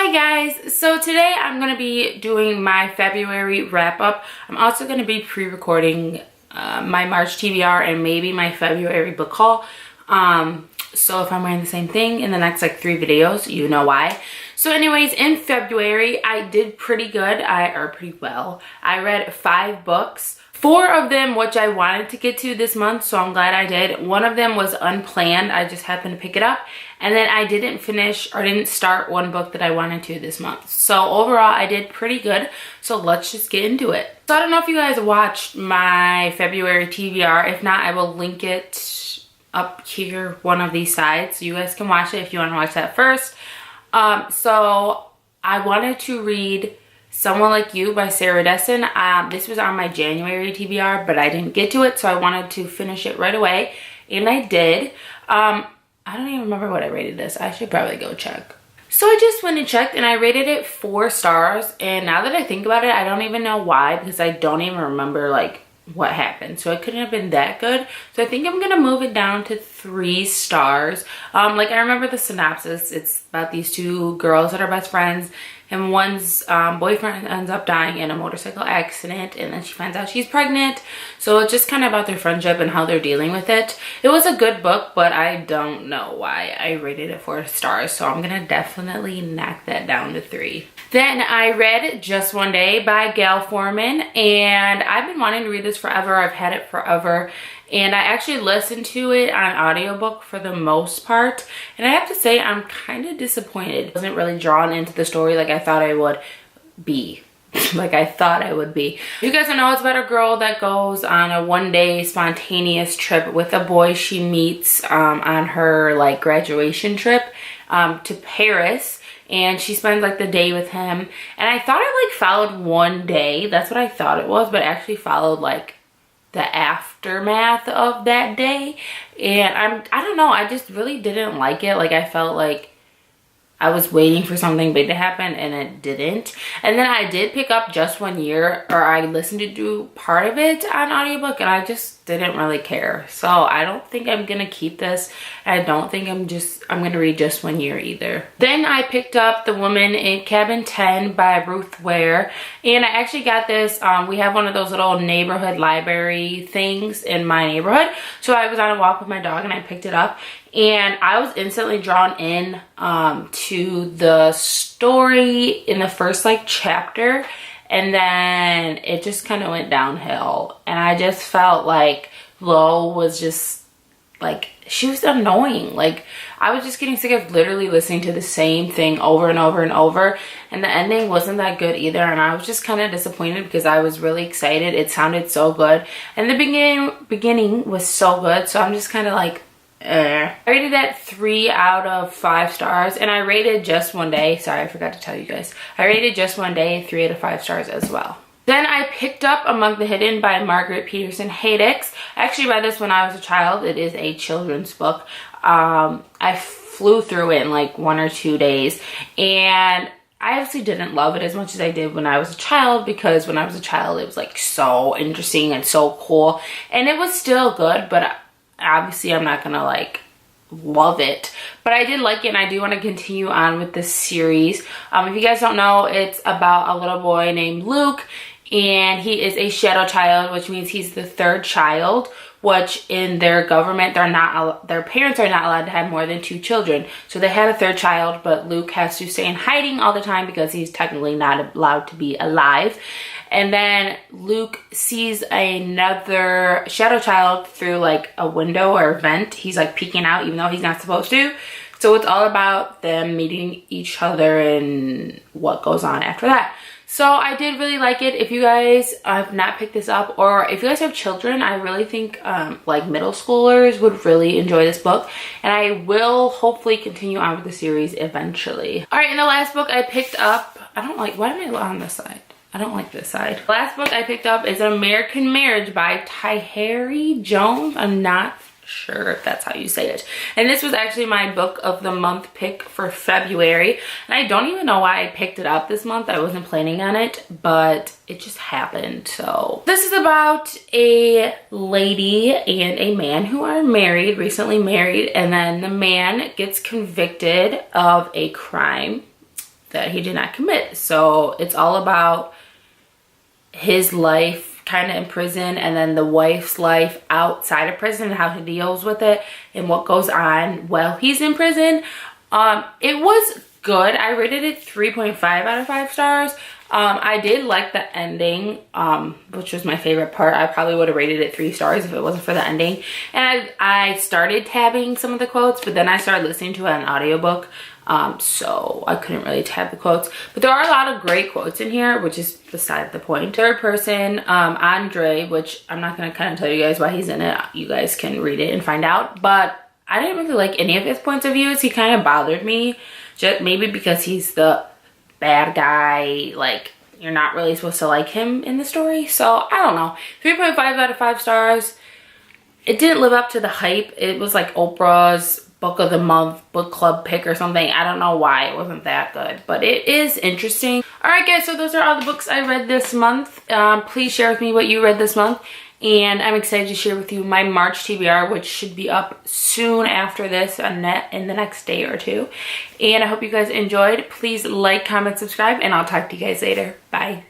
Hi guys, so today I'm going to be doing my February wrap up. I'm also going to be pre-recording my March TBR and maybe my February book haul. So if I'm wearing the same thing in the next like 3 videos, you know why. So anyways, in February I did pretty good, pretty well. I read 5 books. 4 of them which I wanted to get to this month, so I'm glad I did. One of them was unplanned, I just happened to pick it up. And then I didn't finish or didn't start one book that I wanted to this month. So overall I did pretty good, so let's just get into it. So I don't know if you guys watched my February TBR. If not, I will link it up here, one of these sides, so you guys can watch it if you want to watch that first. So I wanted to read Someone Like You by Sarah Dessen. This was on my January TBR, but I didn't get to it, so I wanted to finish it right away, and I did. I don't even remember what I rated this. I should probably go check. So I just went and checked, and I rated it 4 stars, and now that I think about it, I don't even know why, because I don't even remember like what happened, so it couldn't have been that good. So I think I'm gonna move it down to 3 stars. Like I remember the synopsis. It's about these 2 girls that are best friends, and one's boyfriend ends up dying in a motorcycle accident, and then she finds out she's pregnant. So it's just kind of about their friendship and how they're dealing with it. It was a good book, but I don't know why I rated it 4 stars, so I'm gonna definitely knock that down to 3. Then I read Just One Day by Gail Foreman, and I've been wanting to read this forever. I've had it forever, and I actually listened to it on audiobook for the most part, and I have to say I'm kind of disappointed. I wasn't really drawn into the story like I thought I would be. Like I thought I would be. You guys don't know, it's about a girl that goes on a one-day spontaneous trip with a boy she meets on her like graduation trip to Paris. And she spends like the day with him, and I thought it like followed one day. That's what I thought it was, but it actually followed like the aftermath of that day. And I don't know, I just really didn't like it. Like I felt like I was waiting for something big to happen, and it didn't. And then I did pick up Just One Year, or I listened to do part of it on audiobook, and I just didn't really care. So I don't think I'm gonna keep this. I don't think I'm gonna read Just One Year either. Then I picked up The Woman in Cabin 10 by Ruth Ware, and I actually got this. We have one of those little neighborhood library things in my neighborhood, so I was on a walk with my dog and I picked it up, and I was instantly drawn in to the story in the first like chapter, and then it just kind of went downhill, and I just felt like Lo was just like, she was annoying. Like I was just getting sick of literally listening to the same thing over and over and over, and the ending wasn't that good either, and I was just kind of disappointed because I was really excited. It sounded so good, and the beginning was so good, so I'm just kind of like, I rated that 3 out of 5 stars, and I rated Just One Day, sorry I forgot to tell you guys, I rated Just One Day 3 out of 5 stars as well. Then I picked up Among the Hidden by Margaret Peterson Haydix. I actually read this when I was a child. It is a children's book. I flew through it in like 1 or 2 days, and I obviously didn't love it as much as I did when I was a child, because when I was a child it was like so interesting and so cool, and it was still good, but obviously I'm not gonna like love it, but I did like it, and I do want to continue on with this series. If you guys don't know, it's about a little boy named Luke, and he is a shadow child, which means he's the 3rd child, which in their government their parents are not allowed to have more than 2 children. So they had a 3rd child, but Luke has to stay in hiding all the time because he's technically not allowed to be alive. And then Luke sees another shadow child through like a window or a vent. He's like peeking out even though he's not supposed to. So it's all about them meeting each other and what goes on after that. So I did really like it. If you guys have not picked this up, or if you guys have children, I really think like middle schoolers would really enjoy this book, and I will hopefully continue on with the series eventually. All right, and the last book I picked up, why am I on this side? I don't like this side. The last book I picked up is American Marriage by Tyree Jones. I'm not sure if that's how you say it. And this was actually my book of the month pick for February. And I don't even know why I picked it up this month. I wasn't planning on it, but it just happened. So this is about a lady and a man who are married, recently married, and then the man gets convicted of a crime. that he did not commit. So it's all about his life kind of in prison, and then the wife's life outside of prison and how he deals with it and what goes on while he's in prison. It was good. I rated it 3.5 out of 5 stars. I did like the ending, which was my favorite part. I probably would have rated it 3 stars if it wasn't for the ending. And I started tabbing some of the quotes, but then I started listening to an audiobook, so I couldn't really tab the quotes. But there are a lot of great quotes in here, which is beside the point. Third person, Andre, which I'm not going to kind of tell you guys why he's in it. You guys can read it and find out. But I didn't really like any of his points of views. He kind of bothered me, just maybe because he's the bad guy. Like, you're not really supposed to like him in the story. So I don't know. 3.5 out of 5 stars. It didn't live up to the hype. It was like Oprah's book of the month book club pick or something. I don't know why it wasn't that good, but it is interesting. All right, guys, so those are all the books I read this month. Please share with me what you read this month, and I'm excited to share with you my March TBR, which should be up soon after this in the next day or two. And I hope you guys enjoyed. Please like, comment, subscribe, and I'll talk to you guys later. Bye.